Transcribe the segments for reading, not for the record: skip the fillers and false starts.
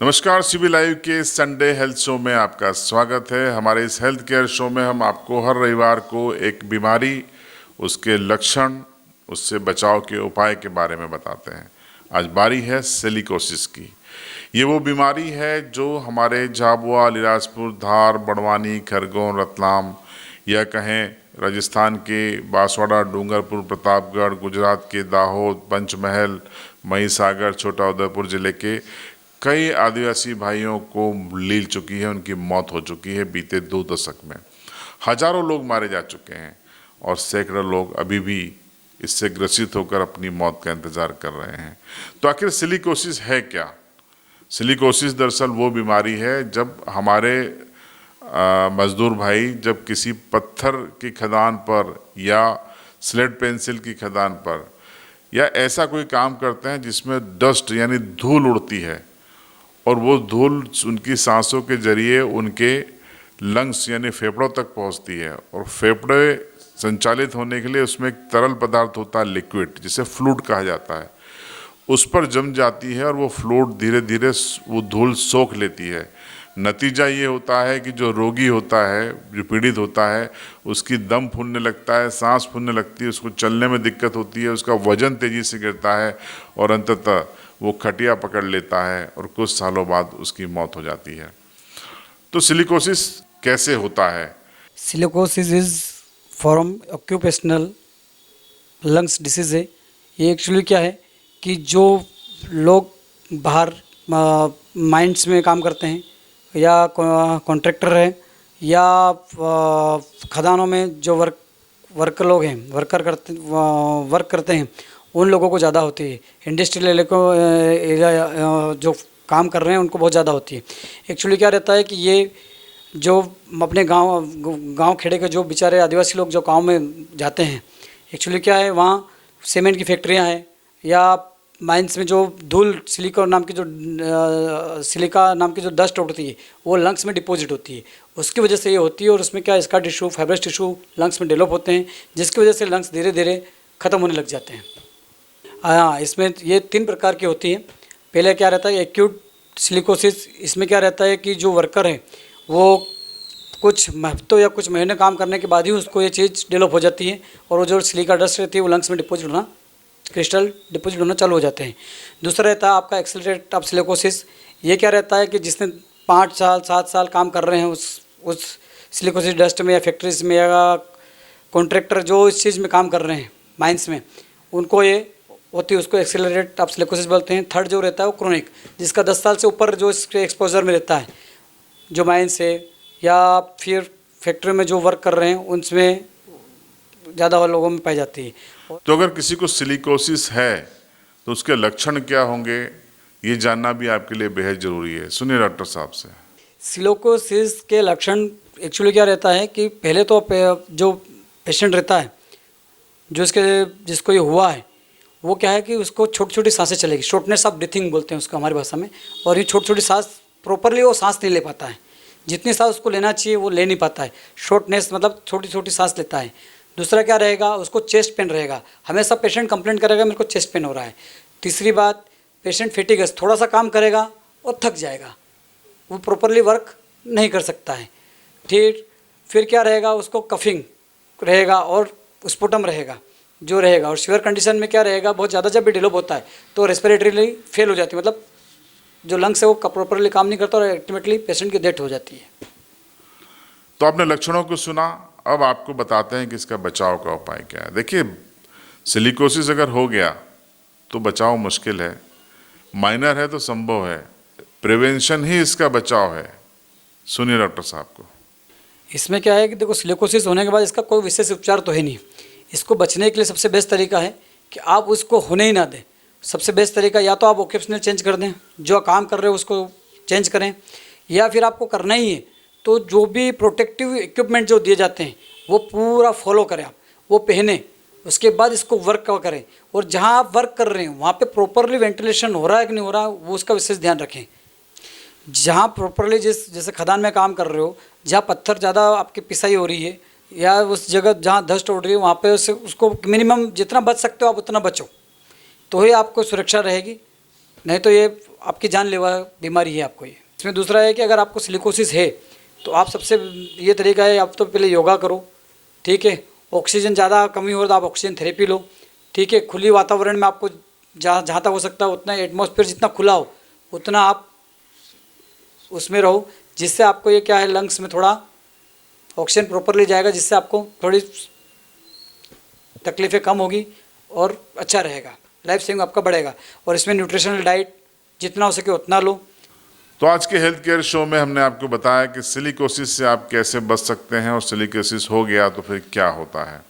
नमस्कार, CB live के Sunday health show में आपका स्वागत है। हमारे इस हेल्थ केयर शो में हम आपको हर रविवार को एक बीमारी, उसके लक्षण, उससे बचाव के उपाय के बारे में बताते हैं। आज बारी है सिलिकोसिस की। ये वो बीमारी है जो हमारे झाबुआ, अलीराजपुर, धार, बड़वानी, खरगोन, रतलाम या कहें राजस्थान के बांसवाड़ा, डूंगरपुर, प्रतापगढ़, गुजरात के दाहोद, पंचमहल, महिसागर, छोटा उदेपुर जिले के कई आदिवासी भाइयों को लील चुकी है। उनकी मौत हो चुकी है बीते 2 दशक में। हजारों लोग मारे जा चुके हैं और सैकड़ों लोग अभी भी इससे ग्रसित होकर अपनी मौत का इंतजार कर रहे हैं। तो आखिर सिलिकोसिस है क्या? सिलिकोसिस दरअसल वो बीमारी है जब हमारे मजदूर भाई जब किसी पत्थर की खदान पर या स्लेट पेंसिल की खदान पर या ऐसा कोई काम करते हैं जिसमें डस्ट यानी धूल उड़ती है और वो धूल उनकी सांसों के जरिए उनके लंग्स यानी फेफड़ों तक पहुंचती है और फेफड़े संचालित होने के लिए उसमें एक तरल पदार्थ होता है, लिक्विड, जिसे फ्लूइड कहा जाता है, उस पर जम जाती है और वो फ्लूइड धीरे धीरे वो धूल सोख लेती है। नतीजा ये होता है कि जो रोगी होता है, जो पीड़ित होता है, उसकी दम फूलने लगता है, सांस फूलने लगती है, उसको चलने में दिक्कत होती है, उसका वजन तेज़ी से गिरता है और अंततः वो खटिया पकड़ लेता है और कुछ सालों बाद उसकी मौत हो जाती है। तो सिलिकोसिस कैसे होता है? Silicosis is form occupational lungs disease है। ये एक्चुअली क्या है कि जो लोग बाहर माइंस में काम करते हैं या कॉन्ट्रैक्टर है या खदानों में जो वर्क लोग हैं, वर्क करते हैं, उन लोगों को ज़्यादा होती है। इंडस्ट्रियल एरिया जो काम कर रहे हैं उनको बहुत ज़्यादा होती है। एक्चुअली क्या रहता है कि ये जो अपने गांव खेड़े के जो बेचारे आदिवासी लोग जो गांव में जाते हैं, एक्चुअली क्या है, वहाँ सीमेंट की फैक्ट्रियाँ हैं या माइंस में जो धूल सिलिका नाम की जो डस्ट उड़ती है वो लंग्स में डिपॉजिट होती है। उसकी वजह से ये होती है और उसमें क्या scar tissue, fibrous tissue lungs में डेवलप होते हैं, जिसकी वजह से लंग्स धीरे धीरे ख़त्म होने लग जाते हैं। हाँ, इसमें ये 3 प्रकार की होती है। पहले क्या रहता है एक्यूट सिलिकोसिस। इसमें क्या रहता है कि जो वर्कर है वो कुछ हफ्तों या कुछ महीने काम करने के बाद ही उसको ये चीज़ डेवलप हो जाती है और वो जो सिलिका डस्ट रहती है वो लंग्स में डिपॉजिट होना, क्रिस्टल डिपॉजिट होना चालू हो जाते हैं। दूसरा रहता है आपका एक्सेलरेट ऑफ सिलिकोसिस। ये क्या रहता है कि जिसने 5 साल 7 साल काम कर रहे हैं उस सिलिकोसिस डस्ट में या फैक्ट्रीज में या कॉन्ट्रैक्टर जो इस चीज़ में काम कर रहे हैं माइंस में, उनको ये होती है, उसको एक्सेलरेट ऑफ सिलिकोसिस बोलते हैं। थर्ड जो रहता है वो क्रोनिक, जिसका 10 साल से ऊपर जो इसके एक्सपोजर में रहता है, जो माइंस है या फिर फैक्ट्री में जो वर्क कर रहे हैं उनमें ज़्यादा लोगों में पाई जाती है। तो अगर किसी को सिलिकोसिस है तो उसके लक्षण क्या होंगे, ये जानना भी आपके लिए बेहद ज़रूरी है। सुनिए डॉक्टर साहब से। सिलिकोसिस के लक्षण एक्चुअली क्या रहता है कि पहले तो जो पेशेंट रहता है, जिसको ये हुआ है, वो क्या है कि उसको छोटी छोटी सांसें चलेगी, शॉर्टनेस ऑफ ब्रीथिंग बोलते हैं उसको हमारी भाषा में। और ये छोटी छोटी सांस प्रॉपरली वो सांस नहीं ले पाता है, जितनी सांस उसको लेना चाहिए वो ले नहीं पाता है। शॉर्टनेस मतलब छोटी छोटी सांस लेता है। दूसरा क्या रहेगा, उसको चेस्ट पेन रहेगा, हमेशा पेशेंट कंप्लेंट करेगा मेरे को चेस्ट पेन हो रहा है। तीसरी बात, पेशेंट फेटिगस, थोड़ा सा काम करेगा और थक जाएगा, वो प्रॉपरली वर्क नहीं कर सकता है। फिर क्या रहेगा, उसको कफिंग रहेगा और स्पुटम रहेगा जो रहेगा। और सीवियर कंडीशन में क्या रहेगा, बहुत ज़्यादा जब भी डेवलप होता है तो रेस्पिरेटरी फेल हो जाती है, मतलब जो लंग्स है वो प्रॉपरली काम नहीं करता और अल्टीमेटली पेशेंट की डेथ हो जाती है। तो आपने लक्षणों को सुना, अब आपको बताते हैं कि इसका बचाव का उपाय क्या है। देखिए, सिलिकोसिस अगर हो गया तो बचाव मुश्किल है, माइनर है तो संभव है, प्रिवेंशन ही इसका बचाव है। सुनिए डॉक्टर साहब को। इसमें क्या है कि देखो, सिलिकोसिस होने के बाद इसका कोई विशेष उपचार तो है नहीं। इसको बचने के लिए सबसे बेस्ट तरीका है कि आप उसको होने ही ना दें। सबसे बेस्ट तरीका, या तो आप ऑक्यूपेशनल चेंज कर दें, जो काम कर रहे हो उसको चेंज करें, या फिर आपको करना ही है तो जो भी प्रोटेक्टिव इक्विपमेंट जो दिए जाते हैं वो पूरा फॉलो करें, आप वो पहने, उसके बाद इसको वर्क करें। और जहाँ आप वर्क कर रहे हैं वहाँ पे प्रॉपरली वेंटिलेशन हो रहा है कि नहीं हो रहा, वो उसका विशेष ध्यान रखें। जहाँ प्रॉपरली जैसे खदान में काम कर रहे हो, जहाँ पत्थर ज़्यादा आपकी पिसाई हो रही है या उस जगह जहाँ डस्ट उड़ रही है, वहाँ पे उसको मिनिमम जितना बच सकते हो आप उतना बचो, तो ही आपको सुरक्षा रहेगी। नहीं तो ये आपकी जानलेवा बीमारी है आपको ये। इसमें दूसरा है कि अगर आपको सिलिकोसिस है तो आप सबसे ये तरीका है, आप तो पहले योगा करो, ठीक है। ऑक्सीजन ज़्यादा कमी हो तो आप ऑक्सीजन थेरेपी लो, ठीक है। खुली वातावरण में आपको जहाँ तक हो सकता है उतना एटमॉस्फेयर जितना खुला हो उतना आप उसमें रहो, जिससे आपको ये क्या है लंग्स में थोड़ा ऑक्सीजन प्रॉपरली जाएगा, जिससे आपको थोड़ी तकलीफ़ें कम होगी और अच्छा रहेगा, लाइफ सेविंग आपका बढ़ेगा। और इसमें न्यूट्रिशनल डाइट जितना हो सके उतना लो। तो आज के हेल्थ केयर शो में हमने आपको बताया कि सिलिकोसिस से आप कैसे बच सकते हैं और सिलिकोसिस हो गया तो फिर क्या होता है।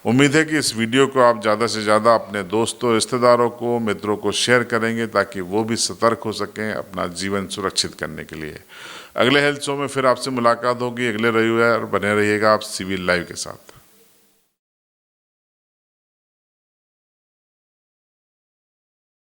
उम्मीद है कि इस वीडियो को आप ज़्यादा से ज़्यादा अपने दोस्तों, रिश्तेदारों को, मित्रों को शेयर करेंगे ताकि वो भी सतर्क हो सकें अपना जीवन सुरक्षित करने के लिए। अगले हेल्थ शो में फिर आपसे मुलाकात होगी अगले रविवार। बने रहिएगा आप CB लाइव के साथ।